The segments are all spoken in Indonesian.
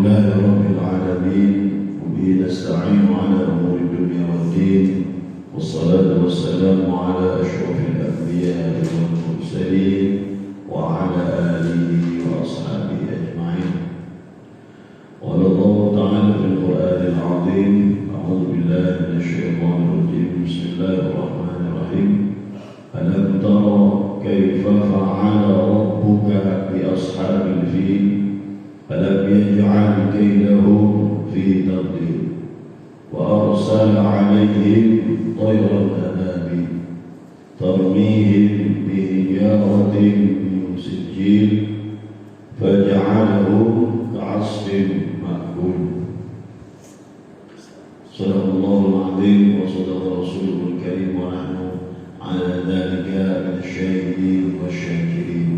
لله رب العالمين وبه نستعين على أمور الدنيا والدين والصلاة والسلام على أشرف الأنبياء والمرسلين وعلى آله وأصحابه أجمعين. قال الله تعالى في القرآن العظيم: أعوذ بالله من الشيطان الرجيم، بسم الله الرحمن الرحيم. ألم تر كيف فعل ربك بأصحاب الفيل ألم يجعل كيدهم في تضليل وأرسل عليهم طيرا أبابيل ترميهم بحجارة من سجيل فجعلهم كعصف مأكول. صدق الله العظيم وصدق رسوله الكريم ونحن على ذلك من الشاهدين والشاكرين.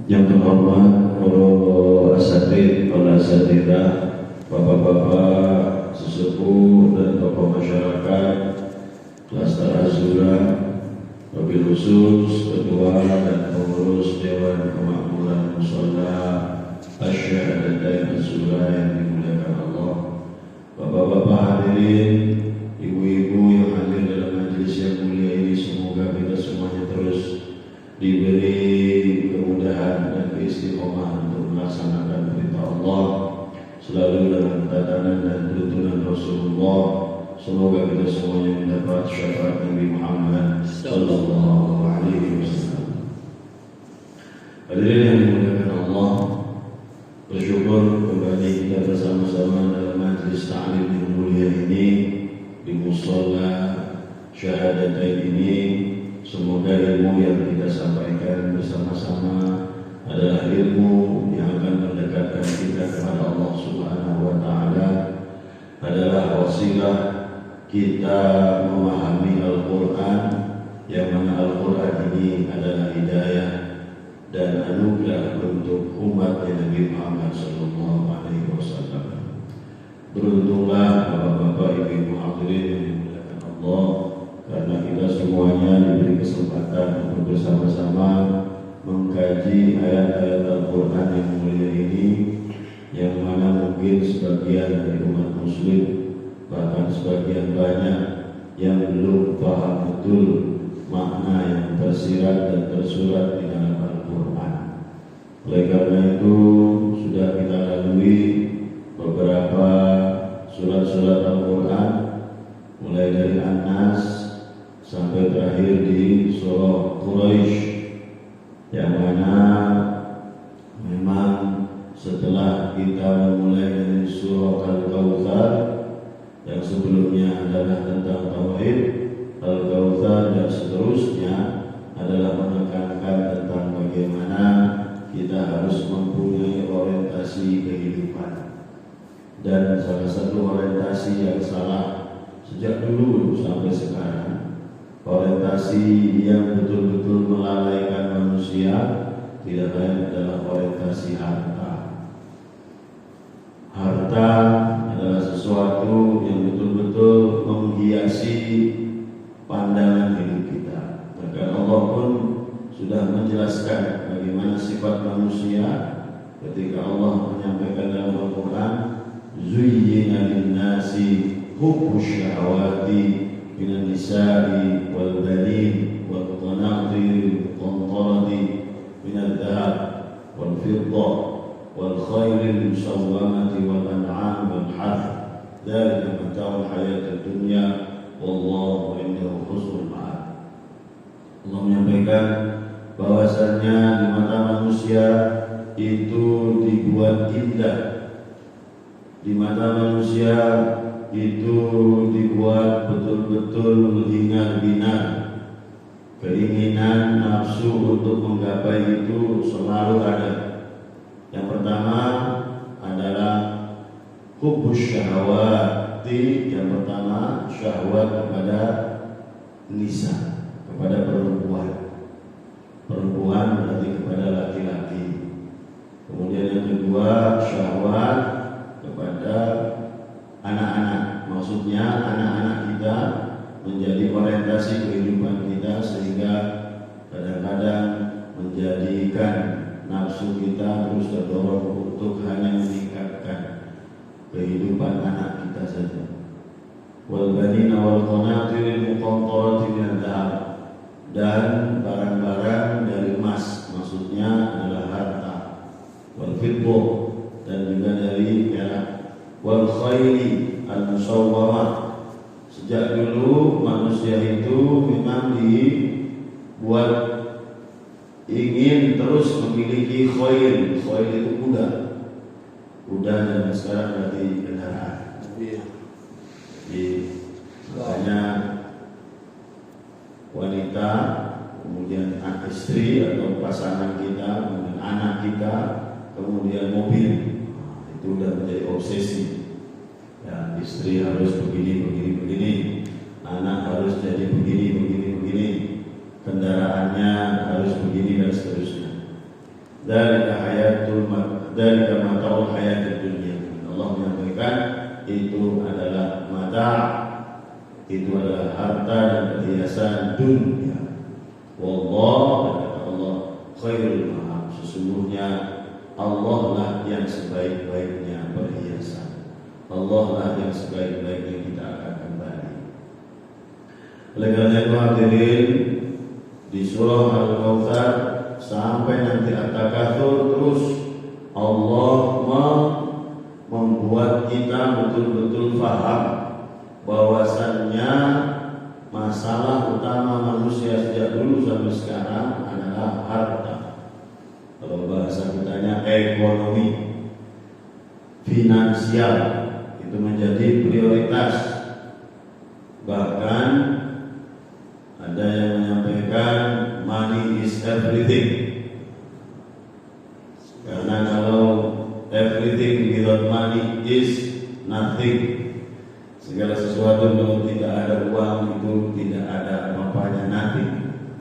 Yang terhormat para asatid, para asatidah, bapak-bapak, sesepuh dan tokoh masyarakat, Klaster Azura, wabil khusus ketua dan pengurus Dewan Kemakmuran Mushola Asyhadatain Azura yang dimuliakan Allah, bapak-bapak hadirin, ibu-ibu yang hadir dalam majelis yang mulia ini, semoga kita semuanya terus diberi kemudahan dan keistiqomahan untuk melaksanakan perintah Allah, selalu dalam tatanan dan tuntunan Rasulullah. Semoga kita semuanya mendapat syafaat Nabi Muhammad sallallahu alaihi wasallam. Hadirin yang dimuliakan Allah, bersyukur kembali kita bersama-sama dalam majelis ta'lim yang mulia ini di mushola syahadatain ini. Semoga ilmu yang kita sampaikan bersama-sama adalah ilmu yang akan mendekatkan kita kepada Allah Subhanahu wa taala, adalah wasilah kita memahami Al-Qur'an, yang mana Al-Qur'an ini adalah hidayah dan anugerah untuk umat Nabi Muhammad sallallahu alaihi wasallam. Beruntunglah bapak-bapak, ibu-ibu hadirin yang dimuliakan Allah, karena kita semuanya diberi kesempatan untuk bersama-sama mengkaji ayat-ayat Al-Quran yang mulia ini, yang mana mungkin sebagian dari umat muslim, bahkan sebagian banyak yang belum paham betul makna yang tersirat dan tersurat di dalam Al-Quran. Oleh karena itu sudah kita lalui beberapa surat-surat Al-Quran, mulai dari An-Nas sampai terakhir di surah Quraisy, yang mana memang setelah kita memulai dari surah Al-Kautsar yang sebelumnya adalah tentang tauhid, Al-Kautsar dan seterusnya adalah menekankan tentang bagaimana kita harus mempunyai orientasi kehidupan. Dan salah satu orientasi yang salah sejak dulu sampai sekarang, orientasi yang betul-betul melalaikan manusia, tidak lain adalah orientasi harta. Harta adalah sesuatu yang betul-betul menghiasi pandangan hidup kita. Bahkan Allah pun sudah menjelaskan bagaimana sifat manusia ketika Allah menyampaikan dalam Al-Quran, zuyyina lin-nasi hubbus syahawati minan nisa'i wal banin wal qanatir al-muqantarati minadh dhahab wal fiddah wal khairil musawwamati wal an'am wal harth, dzalika mata'ul hayatid dunya wallahu indahu husnul ma'ab. Allah menyampaikan bahwasannya di mata manusia itu dibuat indah, di mata manusia itu dibuat betul-betul hingar-bingar. Keinginan nafsu untuk menggapai itu selalu ada. Yang pertama adalah hubbus syahawati, yang pertama syahwat kepada nisa, kepada perempuan. Perempuan berarti kepada laki-laki. Kemudian yang kedua syahwat kepada anak-anak, maksudnya anak-anak kita menjadi orientasi kehidupan kita, sehingga kadang-kadang untuk hanya meningkatkan kehidupan anak kita saja. Wal banina wal qanatiril muqantarati minadh dhahab, dan barang-barang dari emas, maksudnya adalah harta. Wal fiddah, dan juga dari perak. Wal khayli al musawwamah, sejak dulu manusia itu memang dibuat ingin terus memiliki khayl. Khayl itu kuda. Kuda dan sekarang berarti kendaraan. Jadi makanya wanita, kemudian anak istri atau pasangan kita, kemudian anak kita, kemudian mobil, itu udah menjadi obsesi. Ya, istri harus begini, anak harus jadi begini, kendaraannya harus begini dan seterusnya. Dari mataul hayatid dunia. Allah menyampaikan itu adalah mata, itu adalah harta dan perhiasan dunia. Wallah, kata Allah, khairul ma'ab, sesungguhnya Allah lah yang sebaik-baiknya perhiasan. Allah lah yang sebaik-baiknya kita akan kembali. Oleh karena itu hadirin, di surah Al-Kautsar sampai nanti At-Takatsur, terus Allah membuat kita betul-betul paham bahwasannya masalah utama manusia sejak dulu sampai sekarang adalah harta. Kalau bahasa kitanya ekonomi, finansial, itu menjadi prioritas. Bahkan ada yang menyampaikan money is everything. Karena kalau everything without money is nothing. Segala sesuatu kalau tidak ada uang itu tidak ada apa-apanya, nothing.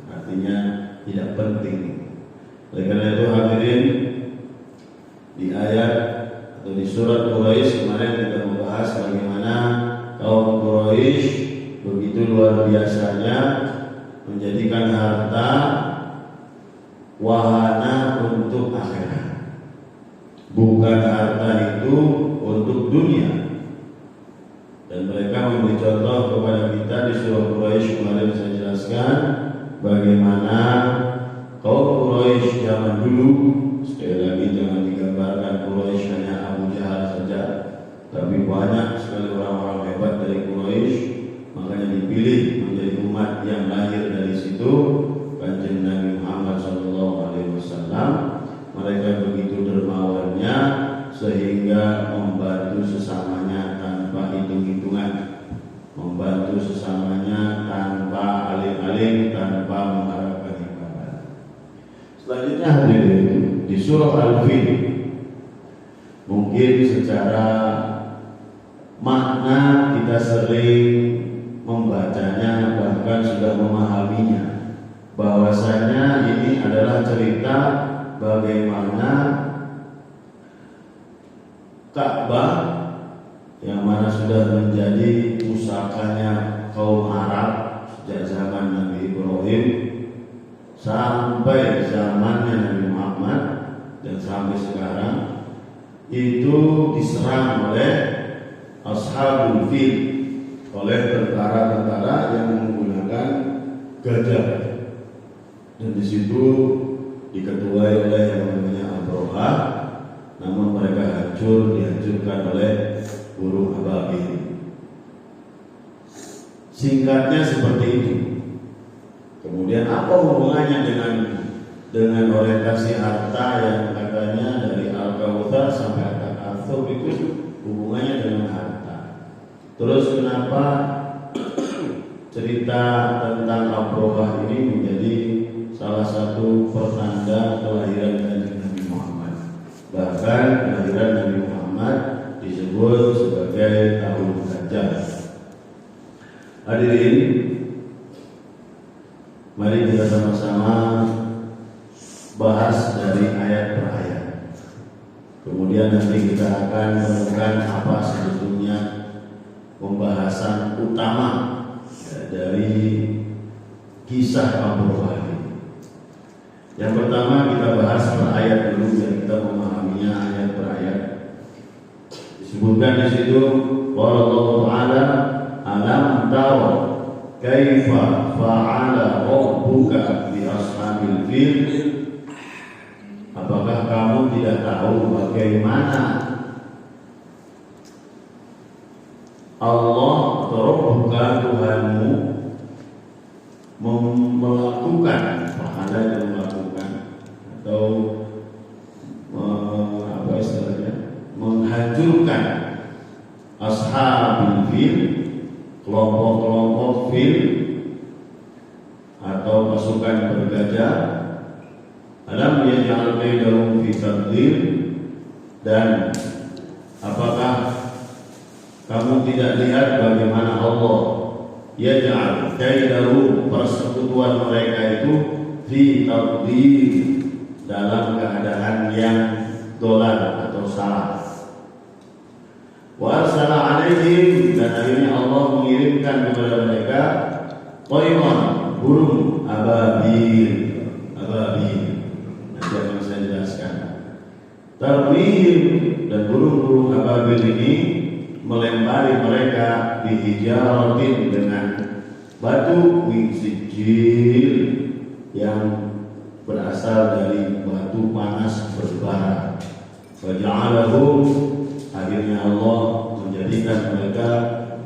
Artinya tidak penting. Oleh karena itu hadirin, di ayat atau di surat Quraisy kemarin kita membahas bagaimana kaum Quraisy begitu luar biasanya menjadikan harta wahana untuk akhirat. Bukan harta itu untuk dunia. Dan mereka memberi contoh kepada kita di surah Quraisy kemarin saya jelaskan bagaimana kaum Quraisy zaman dulu. Sekali lagi jangan digambarkan Quraisy hanya Abu Jahal saja, tapi banyak sekali orang-orang hebat dari Quraisy. Makanya dipilih menjadi umat yang lahir dari situ, Kanjeng Nabi Muhammad SAW. Mereka begitu dermawannya sehingga membantu sesamanya tanpa hitung-hitungan, membantu sesamanya tanpa aling-aling, tanpa mengharapkan imbalan. Selanjutnya hadirin, di surah Al-Fil, mungkin secara makna kita sering membacanya, bahkan sudah memahaminya, bahwasanya ini adalah cerita bagaimana Ka'bah yang mana sudah menjadi pusakanya kaum Arab sejak zaman Nabi Ibrahim sampai zamannya Nabi Muhammad dan sampai sekarang, itu diserang oleh Ashabul Fil, oleh tentara-tentara yang menggunakan gajah, dan di situ diketuai oleh yang namanya Abroha. Namun mereka dihancurkan oleh burung ababil. Singkatnya seperti itu. Kemudian apa hubungannya dengan orientasi harta yang katanya dari Al-Kautsar sampai At-Takatsur itu hubungannya dengan harta? Terus kenapa cerita tentang Abroha ini menjadi salah satu pertanda kelahiran Kanjeng Nabi Muhammad? Bahkan kelahiran Nabi Muhammad disebut sebagai tahun gajah. Hadirin, mari kita sama-sama bahas dari ayat per ayat. Kemudian nanti kita akan menemukan apa sebetulnya pembahasan utama dari kisah Abroha ini. Yang pertama kita bahas per ayat dulu biar kita memahaminya ayat per ayat. Disebutkan di situ qala Allah Ta'ala alam tara kaifa fa'ala rabbuka bi ashabil fil. Apakah kamu tidak tahu bagaimana Allah atau Rabbuka Tuhanmu melakukan pahala yang melakukan atau apa istilahnya menghancurkan ashabil fil, kelompok-kelompok fil atau pasukan bergajah. Alam yaj'al kaidahum fi tadlil, dan apakah kamu tidak lihat bagaimana Allah yaj'al kaidahum, persekutuan mereka itu fi tadlil, dalam keadaan yang dolal atau salah. Wa arsala alaihim, dan akhirnya Allah mengirimkan kepada mereka tayran, burung ababil. Nanti akan saya jelaskan. Tarmihim, dan burung-burung ababil ini melempari mereka bihijaratin, dengan batu min sijil, yang berasal dari batu panas berbara. Faja'alahum, akhirnya Allah menjadikan mereka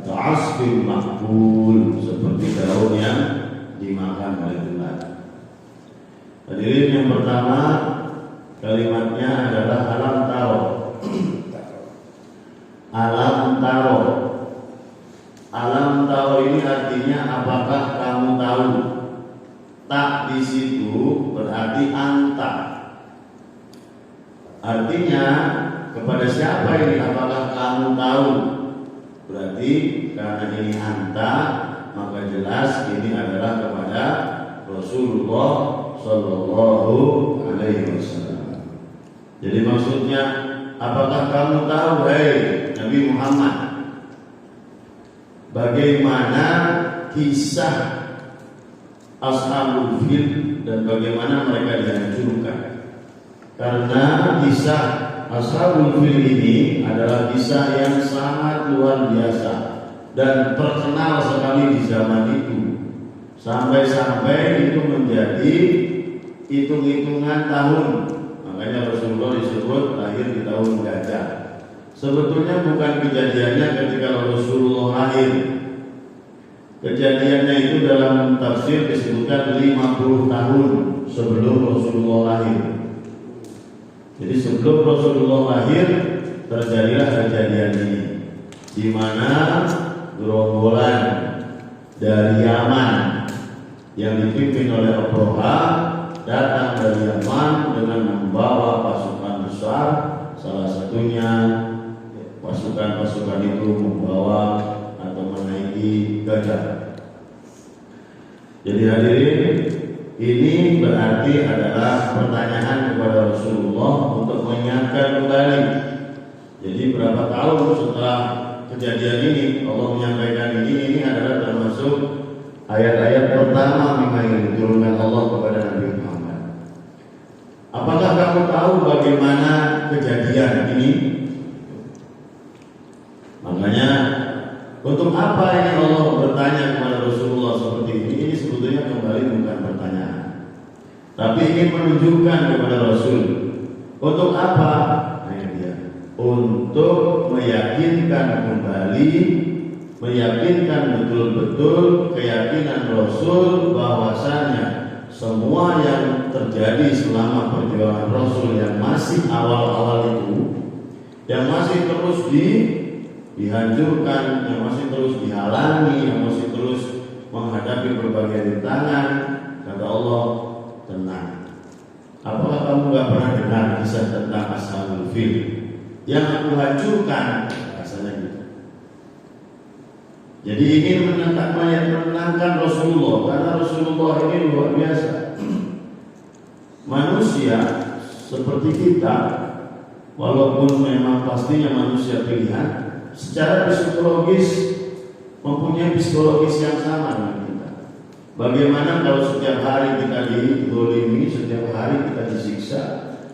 ka'asfin ma'kul, seperti daun yang dimakan oleh ular. Hadirin, yang pertama kalimatnya adalah alam taro. Alam taro. Alam taro ini artinya apakah kamu tahu? Tak di situ berarti anta. Artinya kepada siapa ini? Apakah kamu tahu? Berarti karena ini anta, maka jelas ini adalah kepada Rasulullah Sallallahu Alaihi Wasallam. Jadi maksudnya, apakah kamu tahu, hai Nabi Muhammad, bagaimana kisah Ashabul Fil dan bagaimana mereka dihancurkan? Karena kisah Ashabul Fil ini adalah kisah yang sangat luar biasa dan terkenal sekali di zaman itu, sampai-sampai itu menjadi hitung-hitungan tahun. Makanya Rasulullah disebut lahir di tahun gajah. Sebetulnya bukan kejadiannya ketika Rasulullah lahir. Kejadiannya itu dalam tafsir disebutkan 50 tahun sebelum Rasulullah lahir. Jadi sebelum Rasulullah lahir terjadilah kejadian ini, di mana gerombolan dari Yaman yang dipimpin oleh Abroha datang dari Yaman dengan membawa pasukan besar. Salah satunya pasukan-pasukan itu membawa atau menaiki gajah. Jadi hadirin, ini berarti adalah pertanyaan kepada Rasulullah untuk mengingatkan kembali. Jadi berapa tahun setelah kejadian ini Allah menyampaikan ini adalah termasuk ayat-ayat pertama memang yang diturunkan Allah kepada Nabi Muhammad. Apakah kamu tahu bagaimana kejadian ini? Makanya untuk apa ini Allah bertanya kepada Rasulullah seperti ini? Ini sebetulnya kembali bukan pertanyaan, tapi ingin menunjukkan kepada Rasul. Untuk apa? Nah, dia untuk meyakinkan kembali, meyakinkan betul-betul keyakinan Rasul bahwasanya semua yang terjadi selama perjuangan Rasul yang masih awal-awal itu, yang masih terus dihancurkan, yang masih terus dihalangi, yang masih terus menghadapi berbagai rintangan, kata Allah, tenang. Apakah kamu gak pernah dengar kisah tentang Ashabul Fil yang aku hancurkan? Rasanya gitu. Jadi ingin menenangkan Rasulullah, karena Rasulullah ini luar biasa. Manusia seperti kita, walaupun memang pastinya manusia pilihan, secara psikologis mempunyai psikologis yang sama dengan kita. Bagaimana kalau setiap hari kita dizalimi, setiap hari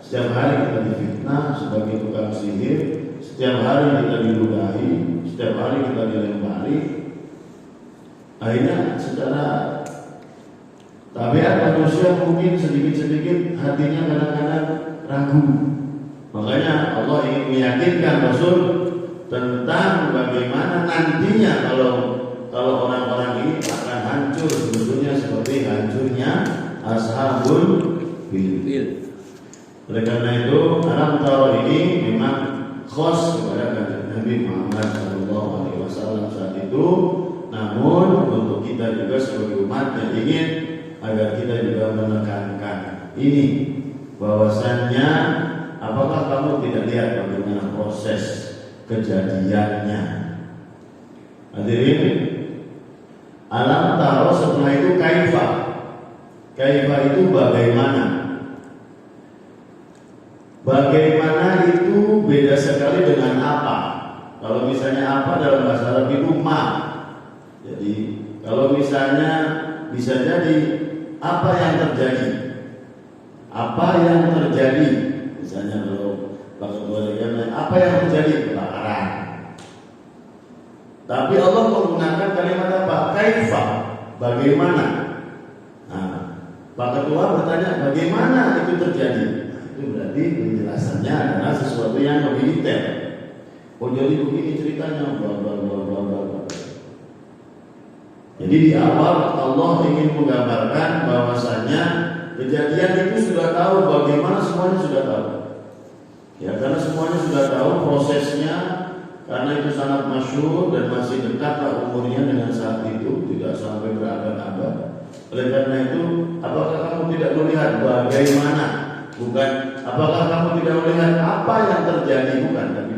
Setiap hari kita difitnah sebagai tukang sihir, setiap hari kita diludahi, setiap hari kita dilempari. Akhirnya secara tabiat manusia mungkin sedikit-sedikit hatinya kadang-kadang ragu. Makanya Allah ingin meyakinkan Rasul tentang bagaimana nantinya kalau orang-orang ini akan hancur, sebetulnya seperti hancurnya Ashabul Fil. Oleh karena itu, alam taro ini memang khos kepada Nabi Muhammad SAW saat itu. Namun untuk kita juga sebagai umat yang ingin agar kita juga menekankan ini, bahwasannya apakah kamu tidak lihat bagaimana proses kejadiannya? Hadirin, alam taro setelah itu kaifa. Kaifa itu bagaimana? Bagaimana itu beda sekali dengan apa. Kalau misalnya apa dalam bahasa Arab itu ma. Jadi kalau misalnya bisa jadi apa yang terjadi. Apa yang terjadi? Misalnya kalau apa yang terjadi? Kebakaran. Tapi Allah menggunakan kalimat apa? Kaifa. Bagaimana? Nah, Pak Ketua bertanya bagaimana itu terjadi? Itu berarti penjelasannya adalah sesuatu yang lebih detail. Oh jadi begini ceritanya, bla bla bla bla bla. Jadi di awal Allah ingin menggambarkan bahwasannya kejadian itu sudah tahu, bagaimana semuanya sudah tahu. Ya karena semuanya sudah tahu prosesnya, karena itu sangat masyhur dan masih dekatlah umurnya dengan saat itu, tidak sampai berabad-abad. Oleh karena itu, apakah kamu tidak melihat bagaimana? Bukan, apakah kamu tidak melihat apa yang terjadi? Bukan, tapi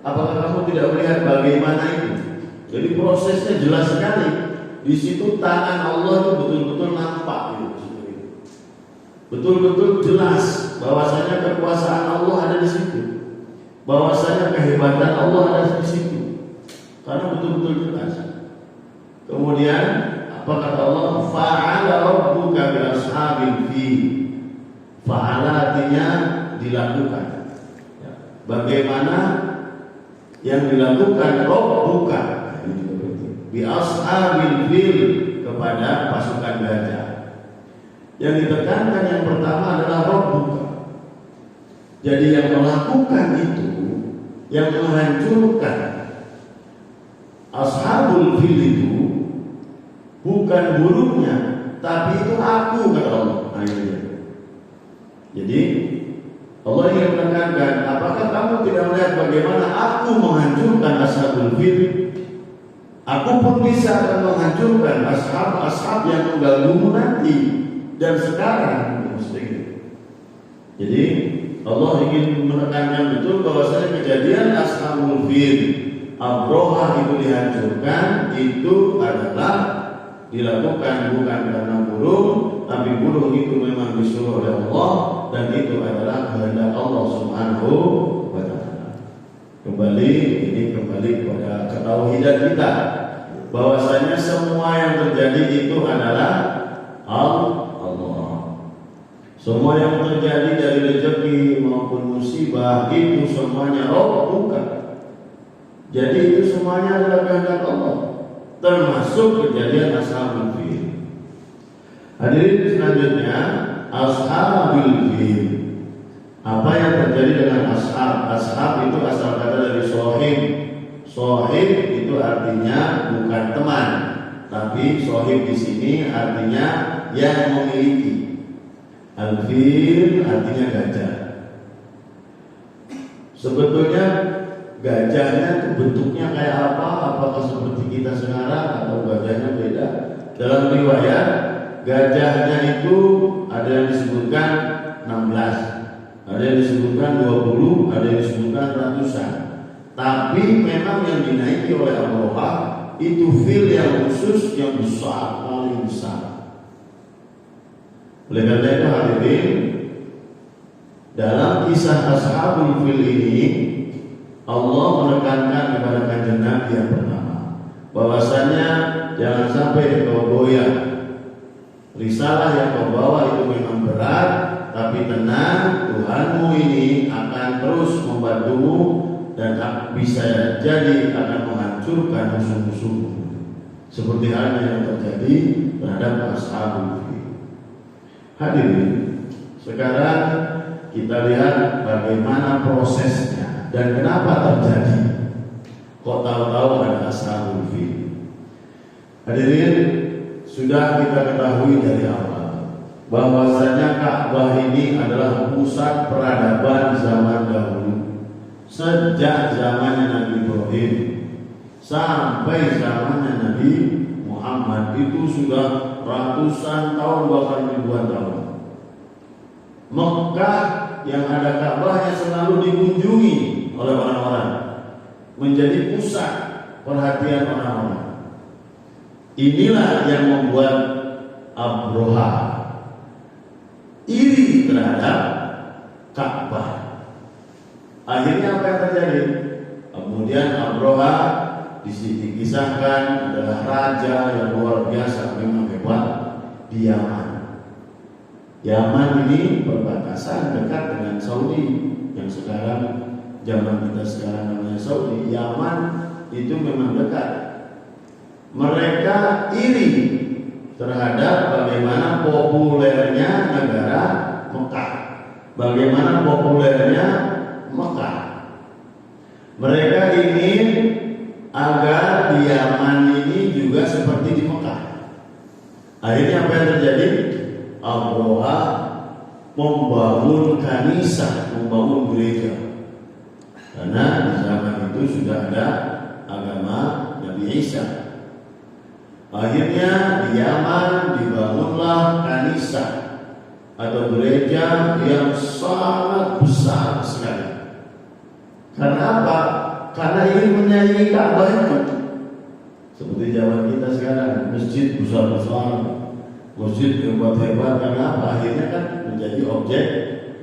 apakah kamu tidak melihat bagaimana itu? Jadi prosesnya jelas sekali. Di situ tangan Allah itu betul-betul nampak gitu. Betul-betul jelas bahwasanya kekuasaan Allah ada di situ. Bahwasanya kehebatan Allah ada di situ. Karena betul-betul jelas. Kemudian apa kata Allah? Fa'ala rabbuka bi ashabil fil. Fa'ala artinya dilakukan. Bagaimana yang dilakukan Rabbuka bi ashabil fil kepada pasukan gajah. Yang ditekankan yang pertama adalah Rabbuka. Jadi yang melakukan itu, yang menghancurkan ashabul fil itu bukan burungnya, tapi itu aku, kata Allah. Jadi Allah ingin menekankan, apakah kamu tidak melihat bagaimana aku menghancurkan ashabul fil? Aku pun bisa akan menghancurkan ashab yang mengganggumu nanti dan sekarang. Jadi Allah ingin menekankan betul bahwasanya kejadian ashabul fil, Abroha itu dihancurkan, itu adalah dilakukan bukan karena burung, tapi burung itu memang disuruh oleh Allah dan itu adalah kehendak Allah Subhanahu wa taala. Kembali kepada ketauhidan kita bahwasanya semua yang terjadi itu adalah Allah. Semua yang terjadi dari rezeki maupun musibah itu semuanya Allah bukan. Jadi itu semuanya adalah kehendak Allah, termasuk kejadian ashabul fil. Hadirin selanjutnya, ashabul fil. Apa yang terjadi dengan ashab? Ashab itu asal kata dari sohib. Sohib itu artinya bukan teman, tapi sohib di sini artinya yang memiliki. Al-fil artinya gajah. Sebetulnya gajahnya itu bentuknya kayak apa? Apakah seperti kita sekarang atau gajahnya beda? Dalam riwayat gajahnya itu ada yang disebutkan 16, ada yang disebutkan 20, ada yang disebutkan ratusan. Tapi memang yang dinaiki oleh Allah itu fil yang khusus yang besar, paling besar. Oleh karena itu hadirin, dalam kisah ashabul fil ini Allah menekankan kepada kanjeng Nabi yang pertama bahwasanya jangan sampai kau goyah. Risalah yang kau bawa itu memang berat, tapi tenang, Tuhan bisa jadi akan menghancurkan musuh-musuh, seperti halnya yang terjadi terhadap Ashabul Fil. Hadirin, sekarang kita lihat bagaimana prosesnya dan kenapa terjadi. Kok tahu-tahu ada Ashabul Fil? Hadirin, sudah kita ketahui dari awal bahwasanya Ka'bah ini adalah pusat peradaban zaman dahulu. Sejak zamannya Nabi Ibrahim sampai zamannya Nabi Muhammad itu sudah ratusan tahun bahkan ribuan tahun. Mekah yang ada Ka'bahnya selalu dikunjungi oleh orang-orang, menjadi pusat perhatian orang-orang. Inilah yang membuat Abroha iri terhadap Ka'bah. Akhirnya apa yang terjadi? Kemudian Abroha dikisahkan adalah raja yang luar biasa, memang hebat di Yaman. Yaman ini perbatasan dekat dengan Saudi, yang sekarang zaman kita sekarang namanya Saudi. Yaman itu memang dekat. Mereka iri terhadap bagaimana populernya negara Mekah, bagaimana populernya Mekah. Mereka ingin agar di Yaman ini juga seperti di Mekah. Akhirnya apa yang terjadi? Abroha membangun kanisah, membangun gereja. Karena di zaman itu sudah ada agama Nabi Isa. Akhirnya di Yaman dibangunlah kanisah atau gereja yang sangat besar sekali. Karena apa? Karena ingin menyaingi Ka'bah itu. Seperti zaman kita sekarang, masjid besar-besar, masjid hebat-hebat. Karena apa? Akhirnya kan menjadi objek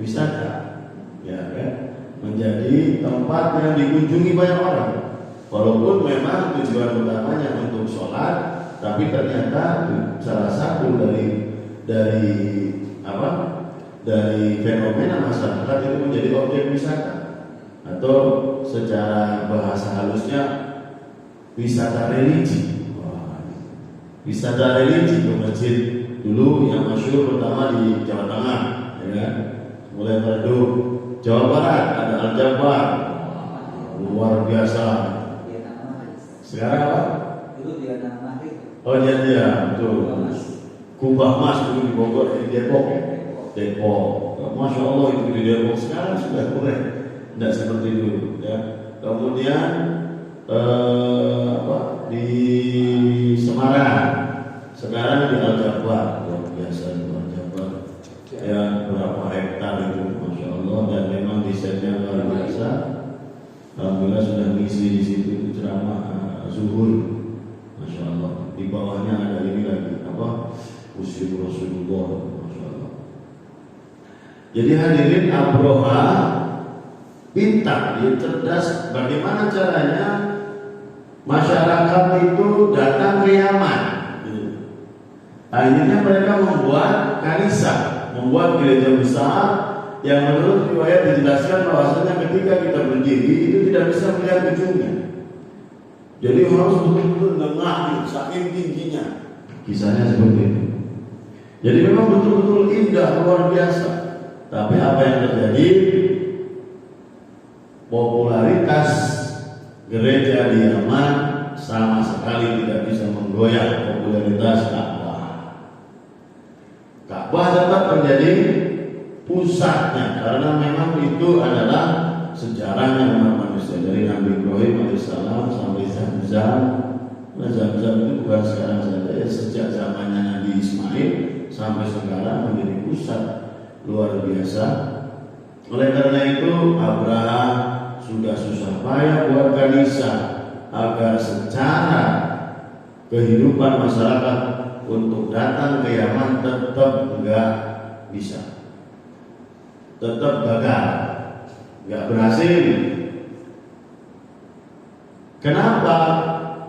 wisata, ya kan? Menjadi tempat yang dikunjungi banyak orang. Walaupun memang tujuan utamanya untuk sholat, tapi ternyata salah satu dari fenomena masyarakat itu menjadi objek wisata, atau secara bahasa halusnya wisata religi. Wisata religi ke masjid dulu yang masyhur pertama di Jawa Tengah, ya kan? Mulai Bandung, Jawa Barat ada Al-Jabar, luar biasa. Sekarang apa? Oh dia betul. Kubah Mas dulu di Bogor, di Depok. Masya Allah itu di Depok sekarang sudah kurang, tidak seperti dulu. Ya. Kemudian di Semarang, sekarang di Al-Jabar, luar biasa di Al-Jabar. Ya berapa hektar itu, Masya Allah, dan memang desainnya luar biasa. Alhamdulillah sudah ngisi di situ ceramah zuhur. Masya Allah. Di bawahnya ada ini lagi usia Rasulullah. Masya Allah. Jadi hadirin, Abroha pintar, dia cerdas. Bagaimana caranya masyarakat itu datang ke Yaman? Akhirnya mereka membuat kanisah, membuat gereja besar yang menurut riwayat dijelaskan bahwasanya ketika kita berdiri itu tidak bisa melihat ujungnya. Jadi harus betul-betul lengah, saking tingginya. Kisahnya seperti itu. Jadi memang betul-betul indah, luar biasa. Tapi apa yang terjadi? Popularitas gereja di Yaman sama sekali tidak bisa menggoyah popularitas Ka'bah. Ka'bah tetap menjadi pusatnya karena memang itu adalah sejarahnya umat manusia dari Nabi Ibrahim alaihissalam sampai Zamzam. Nah, Zamzam itu bukan sekarang saja, ya sejak zamannya Nabi Ismail sampai sekarang menjadi pusat luar biasa. Oleh karena itu Abraham sudah susah payah buat kanisah agar secara kehidupan masyarakat untuk datang ke Yaman tetap enggak bisa, tetap gagal, enggak berhasil. Kenapa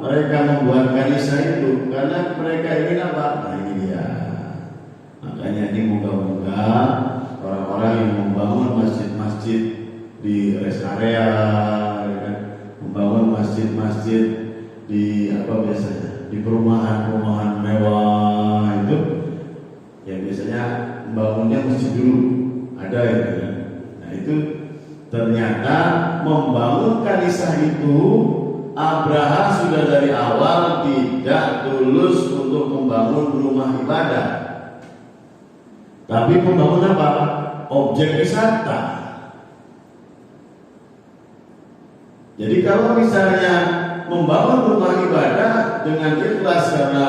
mereka membuat kanisah itu? Karena mereka ingin apa? Nah ini dia. Makanya ini moga-moga orang-orang yang membangun masjid-masjid di rest area, ya kan? di perumahan-perumahan mewah itu yang biasanya membangunnya masjid dulu ada itu kan. Nah itu ternyata membangun kanisa itu Abraha sudah dari awal tidak tulus untuk membangun rumah ibadah, tapi membangun apa? Objek wisata. Jadi kalau misalnya membangun rumah ibadah dengan ikhlas karena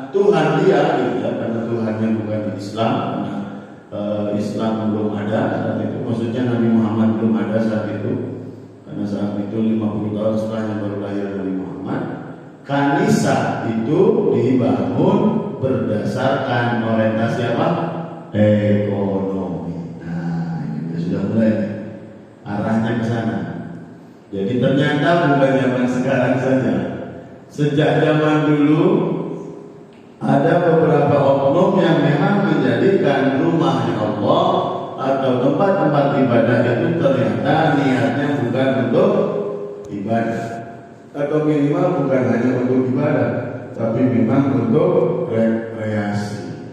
Tuhan dia, gitu ya, karena Tuhannya bukan Islam, karena Islam belum ada saat itu, maksudnya Nabi Muhammad belum ada saat itu, karena saat itu 50 tahun setelahnya baru lahir Nabi Muhammad. Kanisa itu dibangun berdasarkan orientasi apa? Ekonomi. Nah, ini sudah mulai arahnya ke sana. Jadi ternyata bukan zaman sekarang saja. Sejak zaman dulu ada beberapa oknum yang memang menjadikan rumahnya Allah atau tempat-tempat ibadah itu ternyata niatnya bukan untuk ibadah, atau minimal bukan hanya untuk ibadah, tapi memang untuk rekreasi.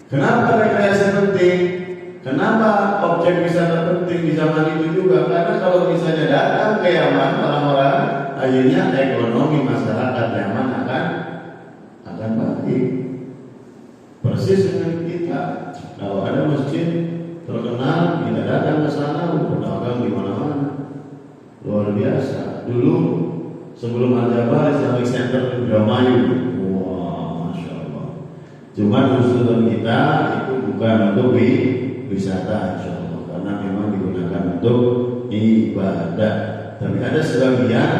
Kenapa rekreasi penting? Kenapa objek wisata penting di zaman itu juga? Karena kalau misalnya datang ke Yaman orang-orang, akhirnya ekonomi masyarakat Yaman akan baik. Persis dengan kita. Kalau ada masjid terkenal, kita datang ke sana, berdagang di mana-mana. Luar biasa. Dulu sebelum Al-Jabar Islamic Center di Indramayu. Wah, masya Allah. Cuma usulan kita itu bukan untuk wisata, insya Allah, karena memang digunakan untuk ibadah. Tapi ada sebagian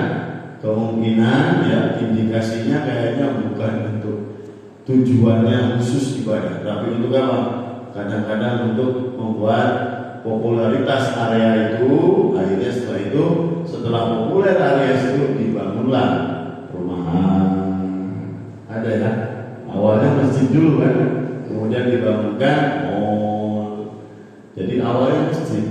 kemungkinan ya indikasinya kayaknya bukan untuk tujuannya khusus ibadah, tapi untuk apa? Kadang-kadang untuk membuat popularitas area itu. Akhirnya setelah populer area itu dibangunlah perumahan. Ada ya, awalnya masjid dulu kan, kemudian dibangunkan mall. Jadi awalnya masjid.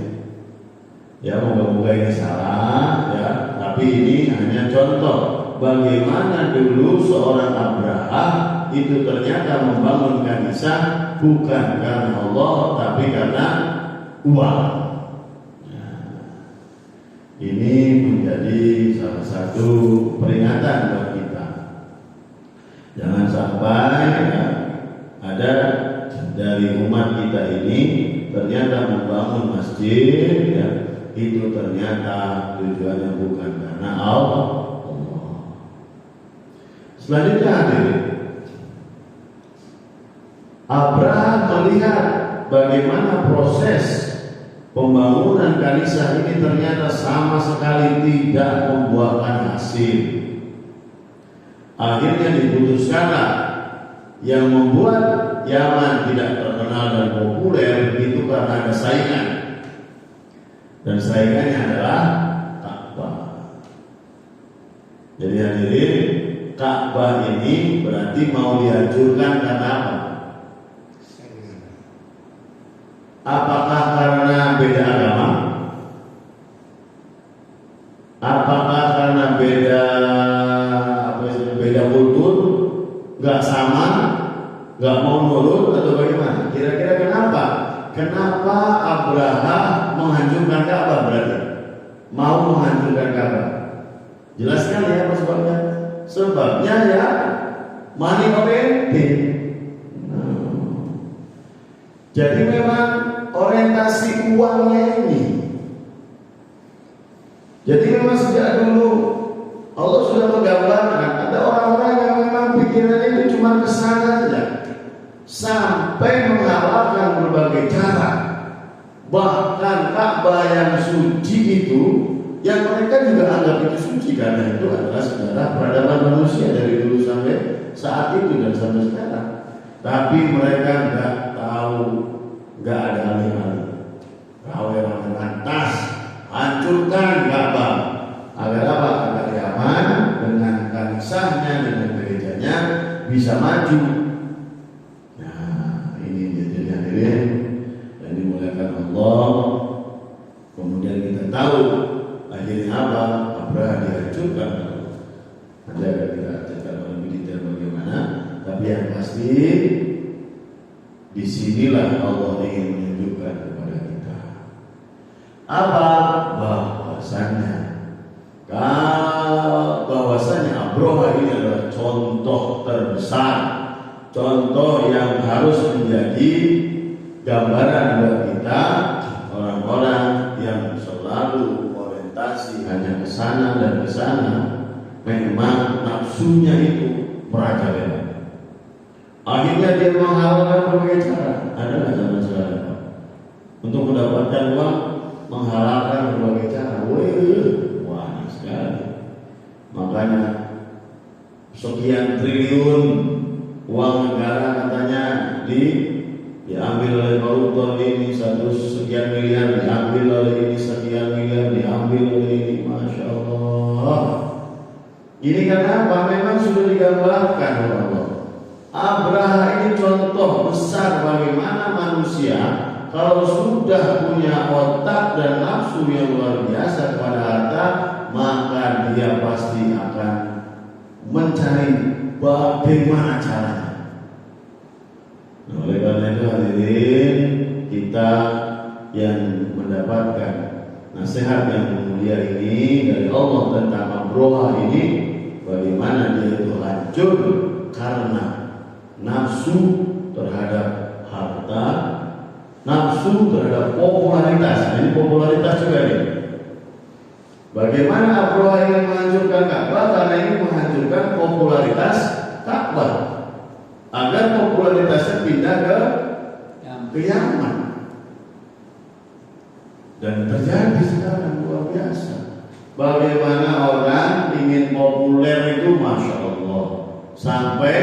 Ya, moga-moga ini salah ya, tapi ini hanya contoh bagaimana dulu seorang Abraham itu ternyata membangun kanisa bukan karena Allah tapi karena uang. Nah, ini menjadi salah satu peringatan buat kita. Jangan sampai ya, ada dari umat kita ini ternyata membangun masjid ya, itu ternyata tujuannya bukan karena Allah. Selanjutnya hadirin, Abraham melihat bagaimana proses pembangunan kanisa ini ternyata sama sekali tidak membuahkan hasil. Akhirnya diputuskanlah yang membuat Yaman tidak terkenal dan populer itu karena ada saingan. Dan saingannya adalah Ka'bah. Jadi hadirin, Ka'bah ini berarti mau dihancurkan karena apa? Apakah karena beda agama? Apakah karena beda kultur? Gak sama? Gak mau nurut atau bagaimana? Kira-kira kenapa? Kenapa Abraham menghancurkan Ka'bah berarti? Mau menghancurkan Ka'bah? Jelaskan ya apa sebabnya? Sebabnya ya money oriented. Jadi memang orientasi uangnya ini. Jadi memang sejak dulu Allah sudah menggambarkan ada orang-orang yang memang pikirannya itu cuma kesana saja, sampai menghalalkan berbagai cara. Bahkan Ka'bah yang suci itu, yang mereka juga anggap itu suci karena itu adalah sejarah peradaban manusia dari dulu sampai saat itu dan sampai sekarang. Tapi mereka nggak tahu, nggak ada alih-alih. Rawe-rawe lantas hancurkan Ka'bah agar apa? Agar Yaman dengan kanisahnya, dengan gerejanya bisa maju. Nah, ini jadi hadirin yang dimuliakan Allah. Kemudian kita tahu akhirnya apa? Abraham dihancurkan. Nanti akan kita ceritakan lebih detail bagaimana. Tapi yang pasti disinilah Allah ingin menunjukkan kepada kita apa bahwasanya Abroha ini adalah contoh terbesar, contoh yang harus menjadi gambaran buat kita orang-orang yang selalu orientasi hanya ke sana dan ke sana. Memang nafsunya itu merajalela. Akhirnya dia menghalalkan berbagai cara. Adalah zaman sekarang untuk mendapatkan uang, menghalalkan berbagai cara. Banyak sekali. Makanya sekian triliun uang negara katanya diambil oleh koruptor ini, sekian miliar diambil oleh ini, sekian miliar diambil oleh ini. Masya Allah. Ini karena memang sudah digambarkan oleh Allah. Abraha ini contoh besar bagaimana manusia kalau sudah punya otak dan nafsu yang luar biasa kepada harta, maka dia pasti akan mencari bagaimana caranya. Nah, oleh karena itu hadirin, kita yang mendapatkan nasihat yang mulia ini dari Allah tentang Abroha ini, bagaimana dia itu hancur karena nafsu terhadap harta, nafsu terhadap popularitas. Ini popularitas juga ini. Bagaimana Abroha ini menghancurkan Ka'bah? Karena ini menghancurkan popularitas Ka'bah agar popularitasnya pindah ke Yaman. Dan terjadi sekarang luar biasa. Bagaimana orang ingin populer itu, masya Allah, sampai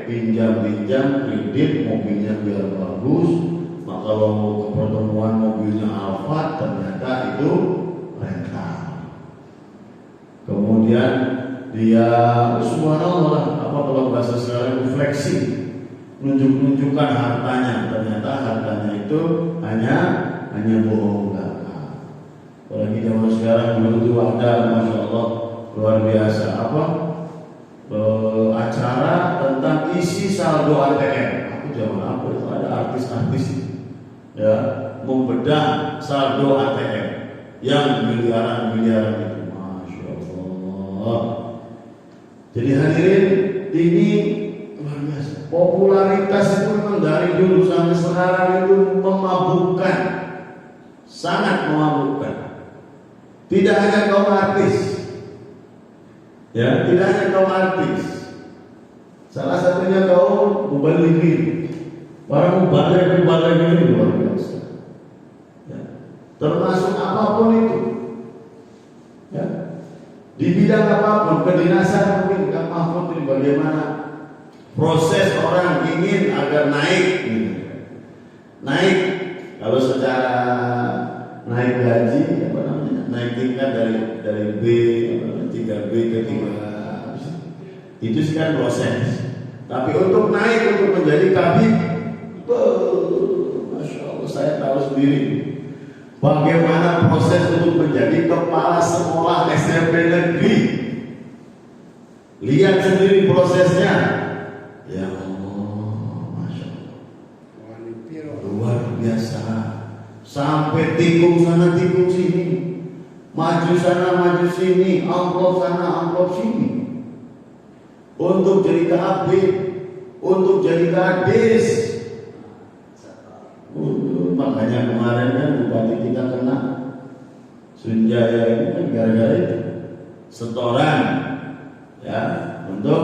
pinjam kredit mobilnya biar bagus. Maka kalau mau ke pertemuan mobilnya Alphard, ternyata itu rental. Kemudian dia subhanallah, apa kalau bahasa sekarang flexing, nunjukkan hartanya. Ternyata hartanya itu hanya bohong belaka. Apalagi zaman sekarang dulu itu ada, masya Allah, luar biasa acara tentang isi saldo ATM. Aku zaman apa itu ada artis-artis ya membedah saldo ATM yang miliaran itu, masya Allah. Jadi hadirin, ini luar biasa. Popularitas itu memang dari dulu sampai sekarang itu memabukkan, sangat memabukkan. Tidak hanya kaum artis, ya, tidak hanya kaum artis. Salah satunya kaum mubalighin. Para mubalighin ini luar biasa. Ya. Termasuk apapun itu. Ya. Di bidang apapun, kedinasan mungkin Kang Mahfud ini bagaimana proses orang ingin agar naik, naik. Kalau secara naik gaji, naik tingkat dari B, 3B ke 3, itu sekarang proses. Tapi untuk naik, untuk menjadi kabid, masya Allah, saya tahu sendiri bagaimana proses untuk menjadi kepala sekolah SMP negeri. Lihat sendiri prosesnya. Ya Allah, masya Allah, luar biasa. Sampai tikung sana tikung sini, maju sana maju sini, amplop sana amplop sini, untuk jadi kabid, untuk jadi kadis. Makanya kemarin kan bupati kita kena Sunjaya ini kan gara-gara itu setoran, ya, untuk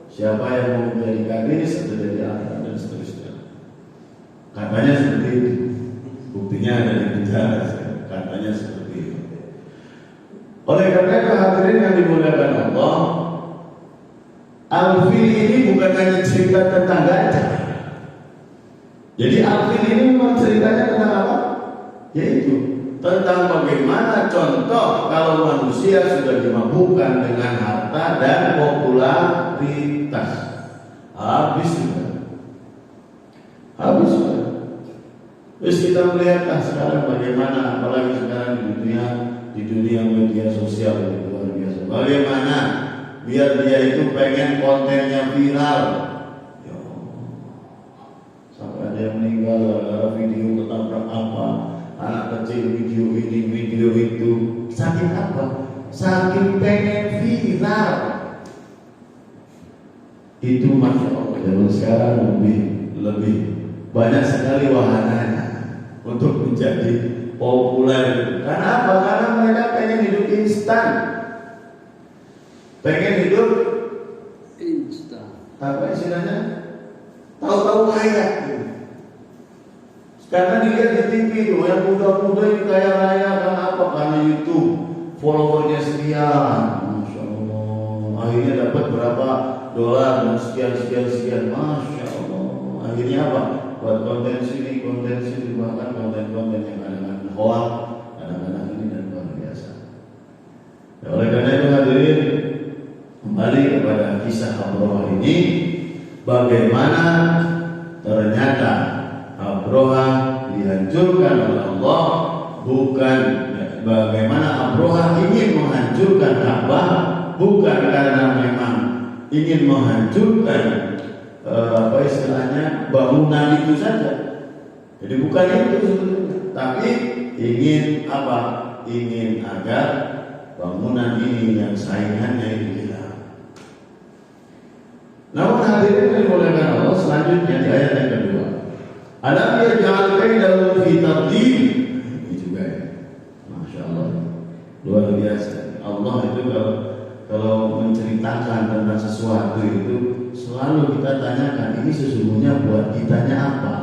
siapa yang mau menjadi kadis atau jadi apa dan seterusnya. Katanya seperti itu. Buktinya ada di penjara, katanya seperti itu. Oleh karena itu hadirin yang dimuliakan Allah, Al-Fil ini bukan hanya cerita tentang gajah. Jadi Al-Fil ini memang ceritanya tentang apa? Yaitu tentang bagaimana contoh kalau manusia sudah dimabukkan dengan harta dan popularitas, habis sudah. Terus kita melihatlah sekarang bagaimana, apalagi sekarang di dunia media sosial itu luar biasa. Bagaimana biar dia itu pengen kontennya viral. Ya Allah, sampai ada yang meninggal gara-gara video ketabrak apa, anak kecil video ini video itu. Saking apa? Saking pengen viral. Itu masya Allah, zaman sekarang lebih banyak sekali wahananya untuk menjadi populer. Karena apa? Karena mereka pengen hidup instan, pengen hidup instan. Apa istilahnya? Tahu-tahu kaya. Karena dilihat di TV, yang muda-muda ini kaya raya karena apa? Karena YouTube, followernya sekian, masya Allah. Akhirnya dapat berapa dolar dan sekian, masya Allah. Akhirnya apa? Buat konten sini, bahkan konten-konten yang kadang-kadang hoax, kadang-kadang ini dan luar biasa. Ya, oleh karena itu hadirin, kembali kepada kisah Abroha ini, bagaimana ternyata Abroha dihancurkan oleh Allah, bukan bagaimana Abroha ingin menghancurkan Ka'bah, bukan karena memang ingin menghancurkan apa istilahnya bangunan itu saja. Jadi bukan itu sebetulnya, tapi ingin apa? Ingin agar bangunan ini yang saingannya itu hilang. Namun hadirin yang dimuliakan Allah, selanjutnya di ayat yang kedua, alam yaj'al kaidahu fi tadlil. Ini juga ya, masya Allah, luar biasa. Allah itu kalau menceritakan tentang sesuatu itu selalu kita tanyakan, ini sesungguhnya buat kitanya apa?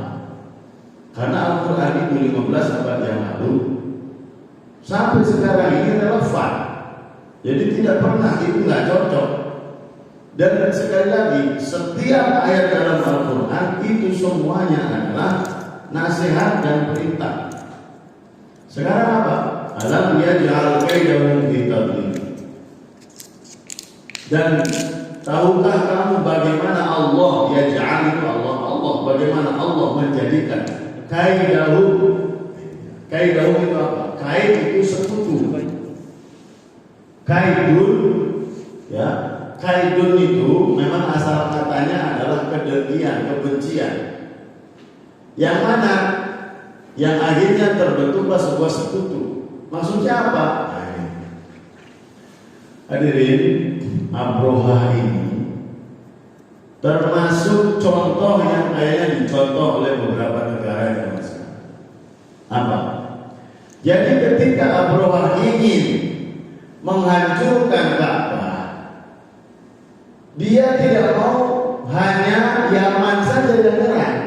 Karena Al-Quran itu 15 abad yang lalu sampai sekarang ini relevan. Jadi tidak pernah, itu nggak cocok. Dan sekali lagi, setiap ayat dalam Al-Quran itu semuanya adalah nasihat dan perintah. Sekarang apa? Alam yaj'al kaidahu fi tadlil. Dan tahukah kamu bagaimana Allah yaj'al itu Allah bagaimana Allah menjadikan kaidahu itu apa? Kaid itu sekutu. Kaidun, ya, kaidun itu memang asal katanya adalah kedengkian, kebencian. Yang mana? Yang akhirnya terbentuklah sebuah sekutu. Maksudnya apa? Hadirin, Abroha ini termasuk contoh yang kayaknya dicontoh oleh beberapa negara yang masuk. Apa? Jadi ketika Abroha ingin menghancurkan Ka'bah, dia tidak mau hanya Yaman saja yang nyerang.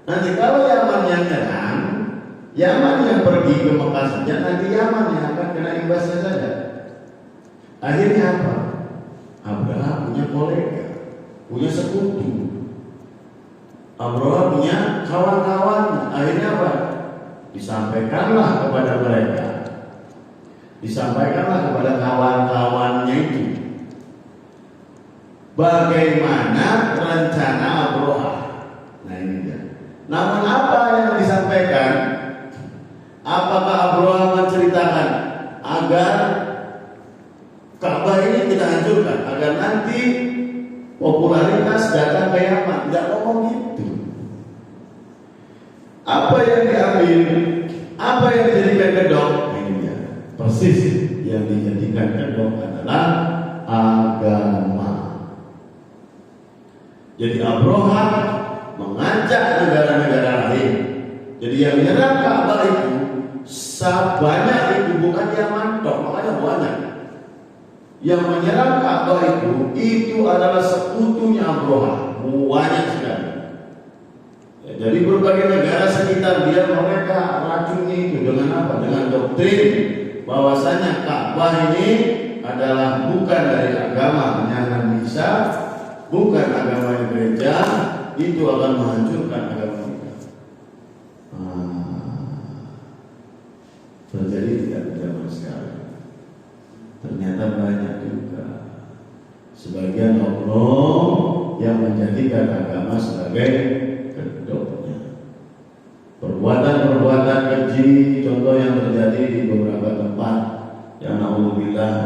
Nanti kalau Yaman yang nyerang, Yaman yang pergi ke Mekah saja, nanti Yaman yang akan kena imbasnya saja. Akhirnya apa? Abraha punya kolega, punya sekutu. Abraha punya kawan-kawan. Akhirnya apa? Disampaikanlah kepada mereka, disampaikanlah kepada kawan-kawannya itu bagaimana rencana Abraha. Nah ini dia. Namun apa yang disampaikan? Apakah Abraha menceritakan agar Ka'bah ini kita hancurkan, agar nanti popularitas datang ke Yaman? Tidak ngomong gitu. Apa yang diambil, apa yang dijadikan kedok? Ini dia. Persis yang dijadikan kedok adalah agama. Jadi Abraha mengajak negara-negara lain. Jadi yang menyerang Ka'bah itu sebanyak itu bukan Yaman dok, makanya banyak. Yang menyerang Ka'bah itu adalah sekutunya Abraha, banyak sekali. Ya, jadi berbagai negara sekitar dia mereka racuni itu dengan apa? Dengan doktrin bahwasanya Ka'bah ini adalah bukan dari agama yang bisa, bukan agama gereja, itu akan menghancurkan agama kita. Terjadi tidak zaman sekarang. Ternyata banyak juga sebagian oknum yang menjadikan agama sebagai kedoknya. Perbuatan-perbuatan keji, contoh yang terjadi di beberapa tempat yang naudzubillah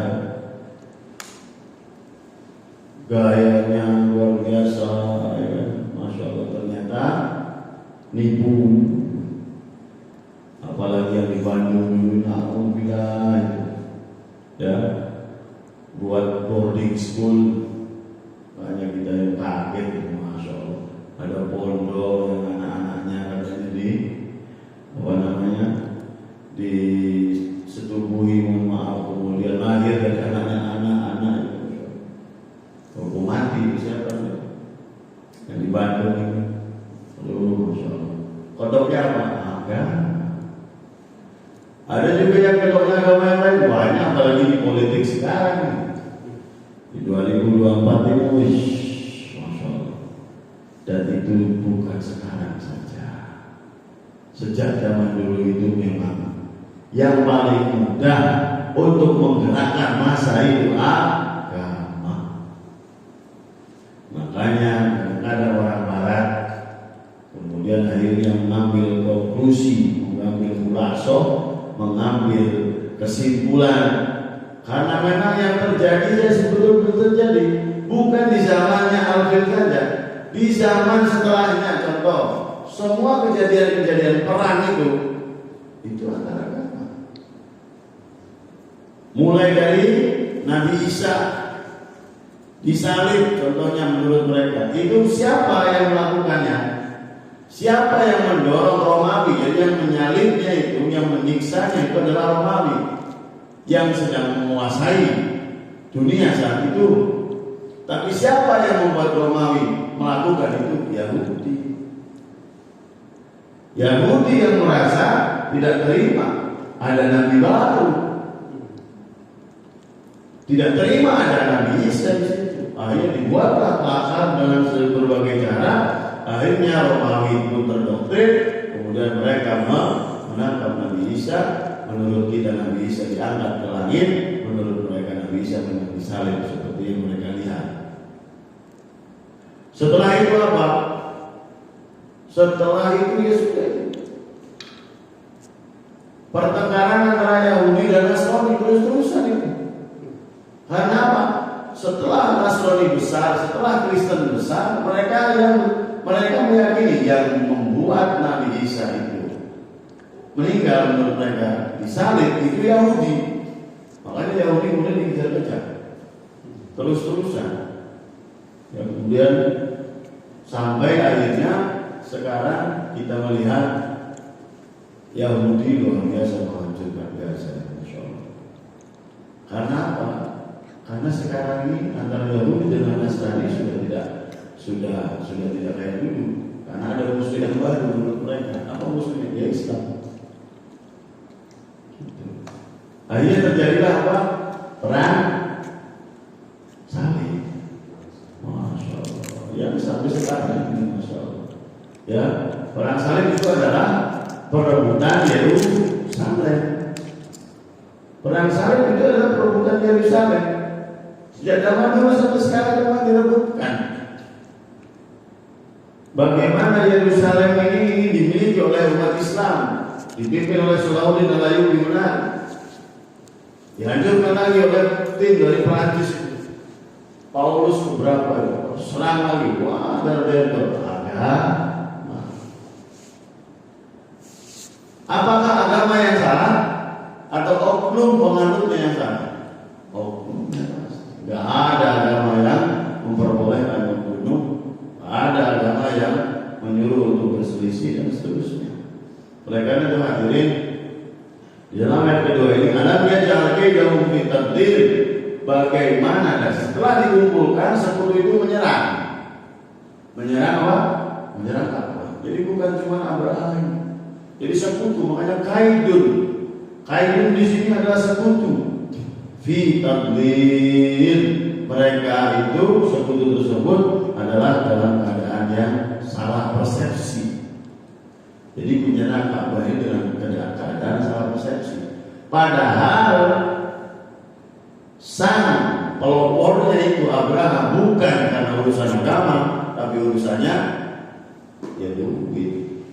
gayanya luar biasa, ya kan? Masya Allah, ternyata nipu. Apalagi yang di Bandung, alhamdulillah itu, ya, buat boarding school, banyak kita yang kaget, Masya Allah. Ada pondok yang anak-anaknya katanya disetubuhi, mohon maaf, kemudian lahir dari anak-anak itu, hukum mati. Siapa yang di Bandung ini? Aduh, Masya Allah. Kodoknya apa? Ada juga yang kedoknya agama yang lain, banyak, apalagi di politik sekarang. Di 2024 ini, Masya Allah. Dan itu bukan sekarang saja. Sejak zaman dulu itu memang yang paling mudah untuk menggerakkan massa itu agama. Makanya ada orang Barat kemudian akhirnya mengambil konklusi, mengambil khulasoh, mengambil kesimpulan, karena memang yang terjadi ya sebelum terjadi, bukan di zamannya Alfred saja, di zaman setelahnya. Contoh, semua kejadian-kejadian perang itu antara agama. Mulai dari Nabi Isa disalib, contohnya menurut mereka, itu siapa yang melakukannya? Siapa yang mendorong Romawi? Jadi yang menyalibnya itu, yang menyiksanya itu adalah Romawi yang sedang menguasai dunia saat itu. Tapi siapa yang membuat Romawi melakukan itu? Yahudi. Yahudi yang merasa tidak terima ada Nabi baru, tidak terima ada Nabi Isa di situ. Akhirnya dibuatlah pasar dengan berbagai cara. Akhirnya Romawi pun terdoktrin, kemudian mereka menangkap Nabi Isa. Menurut kita Nabi Isa diangkat ke langit, menurut mereka Nabi Isa memang disalib seperti yang mereka lihat. Setelah itu apa? Setelah itu ya sudah, pertengkaran antara Yahudi dan Nasrani terus-terusan itu. Karena apa? Setelah Nasrani besar, setelah Kristen besar, mereka meyakini yang membuat Nabi Isa itu meninggal, menurut mereka disalib, itu Yahudi. Makanya Yahudi kemudian dikejar-kejar terus-terusan. Ya, kemudian sampai akhirnya sekarang kita melihat Yahudi luar biasa menghancurkan Gaza, Masya Allah. Karena apa? Karena sekarang ini antara Yahudi dengan Nasrani sudah tidak kayak dulu. Karena ada musuh yang baru menurut mereka. Apa musuhnya? Ya Islam. Gitu. Akhirnya terjadilah apa? Perang salib. Masya Allah. Yang sampai sekarang ini, Masya Allah. Ya, perang salib itu adalah perebutan Yerusalem. Perang salib itu adalah perebutan Yerusalem. Sejak zaman dulu sampai sekarang memang direbutkan. Bagaimana Yerusalem ini dimiliki oleh umat Islam, dipimpin oleh Salahuddin Al-Ayyubi Yunani, dihancurkan lagi oleh tim dari Perancis. Paulus beberapa serang lagi, wah ada. Apakah agama yang salah atau oknum penganutnya yang salah? Oknumnya. Gak ada agama yang memperbolehkan membunuh, ada agama yang menyuruh untuk berselisih dan seterusnya. Oleh karena itu hadirin, di dalam ayat kedua ini, alamnya jalke jauh fitadil, bagaimana dan setelah dikumpulkan sekutu itu menyerang apa? Menyerang apa? Jadi bukan cuma Abraham, jadi sekutu. Makanya Kaidun di sini adalah sekutu. Fi tadlil, mereka itu sekutu tersebut adalah dalam keadaan yang salah persepsi. Jadi menyerang Ka'bah ini dalam keadaan salah persepsi. Padahal sang pelopornya itu Abraham bukan karena urusan agama, tapi urusannya ya duit,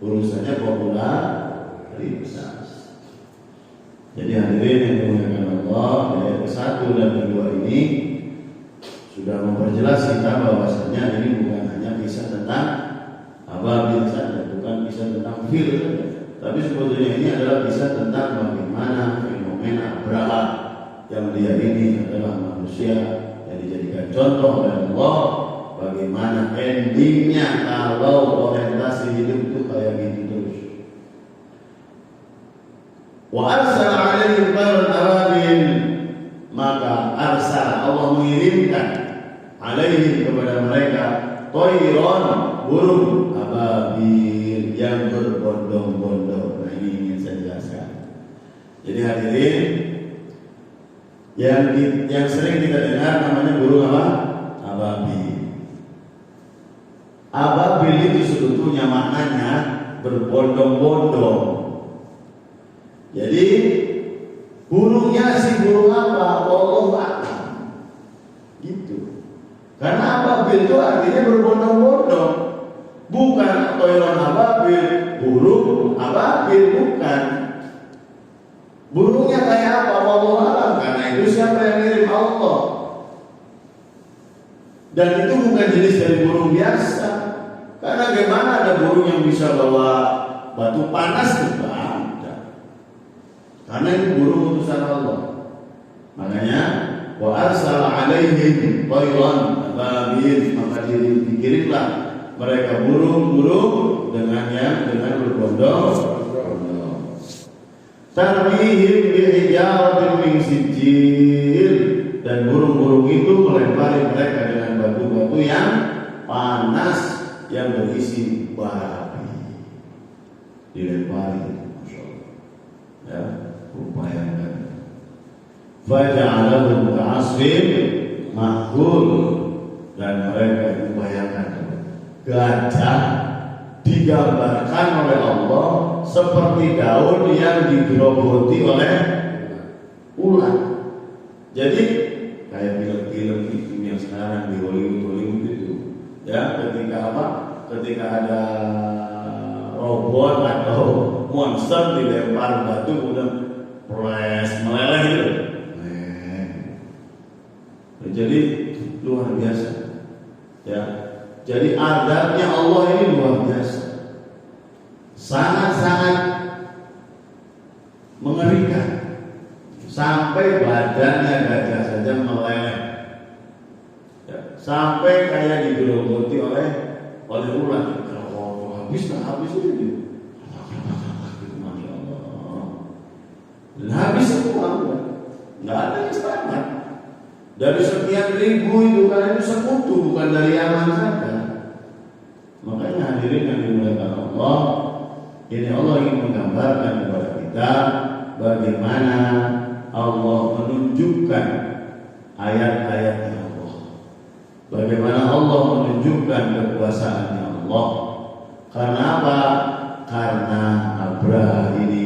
urusannya popularitas. Jadi hadirin yang dimuliakan Allah, ayat ke-1 dan ke-2 ini sudah memperjelas kita bahwasanya ini bukan hanya kisah tentang ababil saja, bukan kisah tentang fil saja, tapi sebetulnya ini adalah kisah tentang bagaimana fenomena Abraha yang dia ini adalah manusia yang dijadikan contoh oleh Allah, bagaimana endingnya kalau orientasi hidup itu kayak gitu terus. Wa arsala alaihim tayran ababil, maka arsala Allah mengirimkan alaihim kepada mereka tayran, burung ababil yang berbondong-bondong. Nah, ini ingin saya jelaskan. Jadi hadirin, yang sering kita dengar namanya burung apa? Ababil. Ababil itu sebetulnya maknanya berbondong-bondong. Jadi burungnya si burung apa? Allah a'lam. Gitu. Karena ababil itu artinya berbondong-bondong. Bukan toiron ababil, burung ababil, bukan. Burungnya kayak apa? Allah a'lam. Karena itu siapa yang ngirim? Allah. Dan itu bukan jenis dari burung biasa. Karena bagaimana ada burung yang bisa bawa batu panas juga ada. Karena itu burung utusan Allah. Makanya wa arsala alaihim tayran ababil, maka dikirimlah mereka burung-burung dengan berbondong-bondong. Tarmihim bihijaratin min sijil, dan burung-burung itu melempari mereka dengan batu-batu yang panas yang berisi bara api. Dilempari, Masya Allah. Ya, upayakan. Faja'alahum ka'asfin ma'kul, dan mereka upayakan gajah digambarkan oleh Allah seperti daun yang digerogoti oleh ular. Jadi kayak film-film itu yang sekarang di Hollywood itu, ya, ketika apa? Ketika ada robot atau monster dilempar batu udah meleleh gitu. Jadi luar biasa, ya. Jadi azabnya Allah ini luar biasa, sangat-sangat mengerikan, sampai badannya gajah saja meleleh, ya, sampai kayak digerogoti oleh ular. Kalau habis itu, Masya Allah, dan habis semua, nggak ada yang selamat. Dari sekian ribu itu kan itu sekutu, bukan dari Yaman saja. Makanya hadirin yang dimuliakan Allah, ini Allah ingin menggambarkan kepada kita bagaimana Allah menunjukkan ayat-ayatnya Allah, bagaimana Allah menunjukkan kekuasaannya Allah. Karena apa? Karena Abraha ini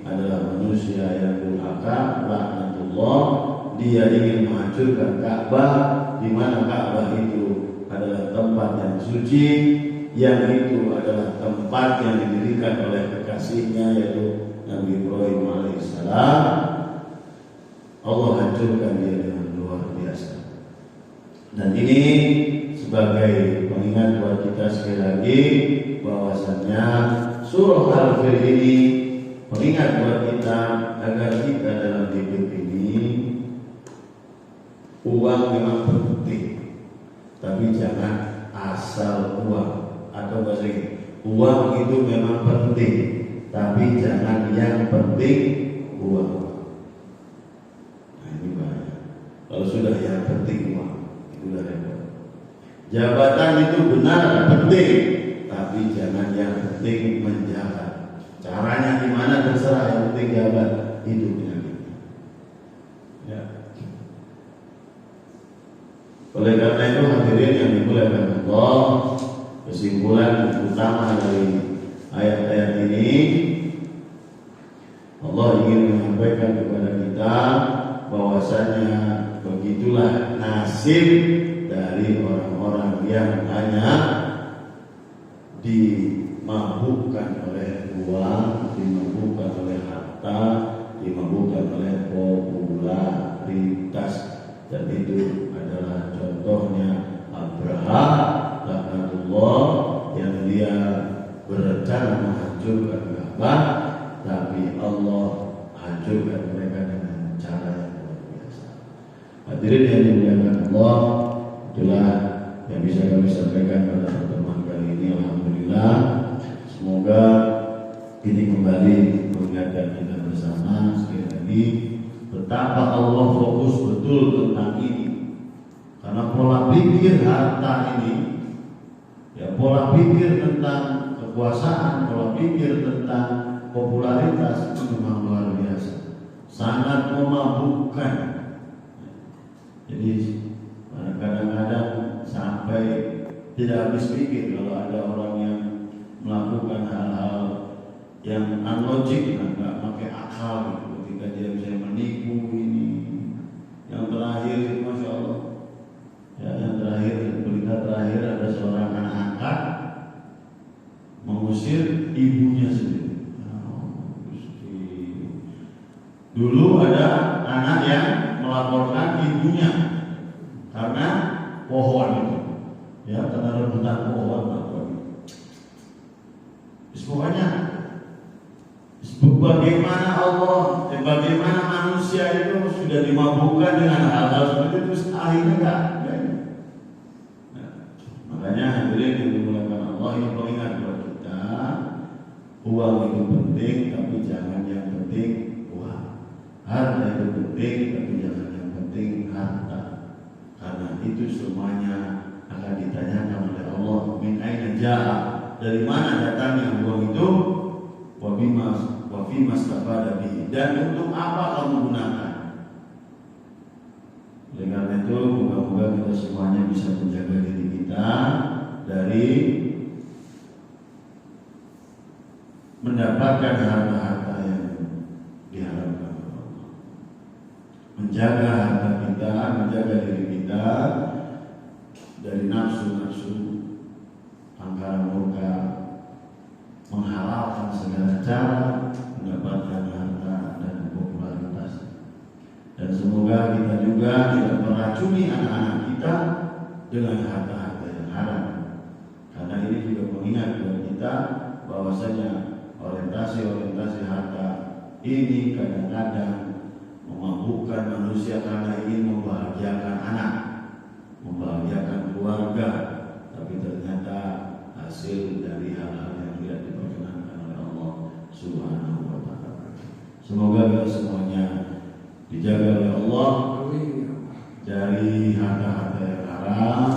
adalah manusia yang durhaka, laknatullah. Dia ingin menghancurkan Ka'bah, di mana Ka'bah itu adalah tempat yang suci, yang itu adalah tempat yang didirikan oleh kekasihnya yaitu Nabi Ibrahim alaihissalam. Allah hancurkan dia dengan luar biasa. Dan ini sebagai pengingat buat kita sekali lagi bahwasannya surah Al-Fil ini pengingat buat kita agar kita dalam hidup ini, uang memang penting, tapi jangan asal uang. Atau bahasa ini, uang itu memang penting, tapi jangan yang penting uang. Nah, ini bahaya. Kalau sudah yang penting uang, itu udah repot. Jabatan itu benar penting, tapi jangan yang penting menjabat. Caranya gimana terserah, yang penting jabat hidupnya. Ya. Oleh karena itu hadirin yang dimuliakan Allah, kesimpulan utama dari ayat-ayat ini, Allah ingin menyampaikan kepada kita bahwasanya begitulah nasib dari orang-orang yang hanya dimabukkan oleh uang, dimabukkan oleh harta, dimabukkan oleh popularitas, dan itu adalah contohnya menghancurkan mereka dengan cara yang luar biasa. Hadirin yang dimuliakan Allah, itulah yang bisa kami sampaikan pada pertemuan kali ini. Alhamdulillah, semoga ini kembali mengingatkan kita bersama sekali lagi betapa Allah fokus betul tentang ini. Karena pola pikir harta ini, ya pola pikir tentang kekuasaan, pola pikir tentang popularitas itu memang luar biasa, sangat memabukkan. Jadi kadang-kadang sampai tidak habis pikir kalau ada orang yang melakukan hal-hal yang unlogik, nggak pakai akal gitu, ketika dia bisa menipu ini. Yang terakhir, masya Allah, ya, yang terakhir, berita terakhir ada seorang anak angkat mengusir ibunya sendiri. Dulu ada anak yang melaporkan ibunya karena pohon itu, ya, karena rebutan pohon atau pokoknya bagaimana Allah, bagaimana manusia itu sudah dimabukkan dengan hal-hal seperti itu, akhirnya enggak. Nah, makanya hadirin yang dimuliakan Allah, ini pengingat buat kita, uang itu penting, tapi jangan yang penting uang. Harta itu penting, tapi jangan yang penting harta. Karena itu semuanya akan ditanyakan oleh Allah. Min aina jaa, dari mana datangnya uang itu? Wa bima stafada bihi, dan untuk apa kamu gunakan? Oleh karena itu, moga-moga kita semuanya bisa menjaga diri kita dari mendapatkan harta-harta yang diharapkan oleh Allah. Menjaga harta kita, menjaga diri kita dari nafsu-nafsu, angkara murka, menghalalkan segala cara mendapatkan harta dan popularitas. Dan semoga kita juga tidak meracuni anak-anak kita dengan harta-harta yang haram. Karena ini juga mengingat buat kita bahwasanya orientasi harta ini kadang-kadang memabukkan manusia karena ingin membahagiakan anak, membahagiakan keluarga, tapi ternyata hasil dari hal-hal yang tidak diperkenankan oleh Allah Subhanahu wa ta'ala. Semoga kita semuanya dijaga oleh Allah dari harta-harta yang haram,